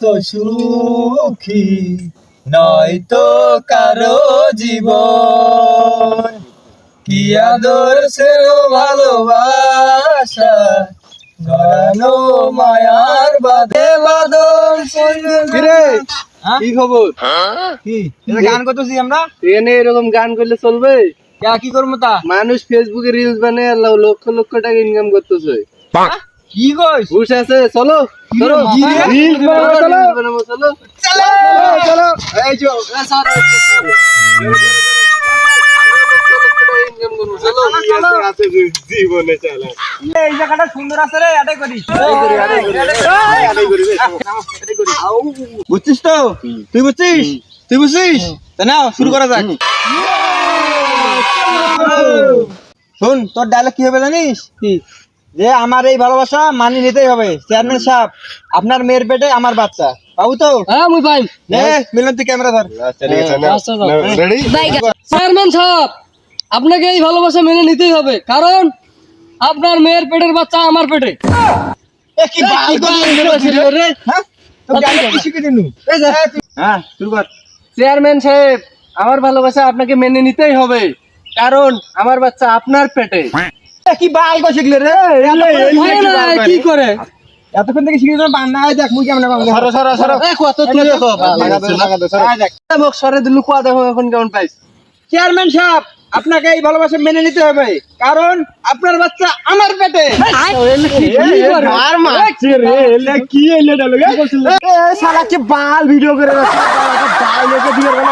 তো সুখী নয়তো কারো জীবন। কি আদর স্নেহ ভালোবাসা জড়ানো মায়ার বাঁধে বাঁধন। কি খবর? কি গান করতেছি আমরা? এখানে এরকম গান করলে চলবে? কি করবো তা? মানুষ ফেসবুকে রিলস বানিয়ে লক্ষ লক্ষ টাকা ইনকাম করতেছে। কি কইস? ঘুষ আছে, চলো চলো রিলস বানাবো, চলো চলো চলো এই যে জীবনে চলে এই জায়গাটা সুন্দর আছে রে, এটাই করি। বুঝছিস তো? তুই বুঝছিস? তুই বুঝছিস? তা নাও শুরু করা যাক। শোন, তোর ডায়লগ কি হবে জানিস? কি? যে আমার এই ভালোবাসা মানি নিতেই হবে। চেয়ারম্যান সাহেব, আপনার মেয়ের পেটে আমার বাচ্চা। বাবু তো? হ্যাঁ মুই ভাই মিলন তুই ক্যামেরা ধর। চেয়ারম্যান সাহেব, আপনাকে এই ভালোবাসা মেনে নিতেই হবে, কারণ আপনার মেয়ের পেটের বাচ্চা আমার পেটে। এ কি বাল রে? হ্যাঁ? তোর ডায়লগ কি শিখে দিনু? হ্যাঁ, শুরু কর। চেয়ারম্যান সাহেব, আমার ভালোবাসা আপনাকে মেনে নিতেই হবে, কারণ আমার বাচ্চা আপনার পেটে। এ কি বাল কো শিখলে রে? কি করে? এতক্ষণ থেকে শিখে দিলাম বান্না হয়, দেখ মুই কেমন বাংলা। সরো কত তুই মুখ সরে দিলু, কোয়া দেখো এখন কেমন পাইস। চেয়ারম্যান সাহেব, আপনাকে এই ভালোবাসা মেনে নিতে হবে, কারণ আপনার বাচ্চা আমার পেটে। আর মারছে রে, এলে কি এলে ডালো গে? এ শালা কি বাল ভিডিও করে রাখছে, বাল লেগে দিয়ে গেল।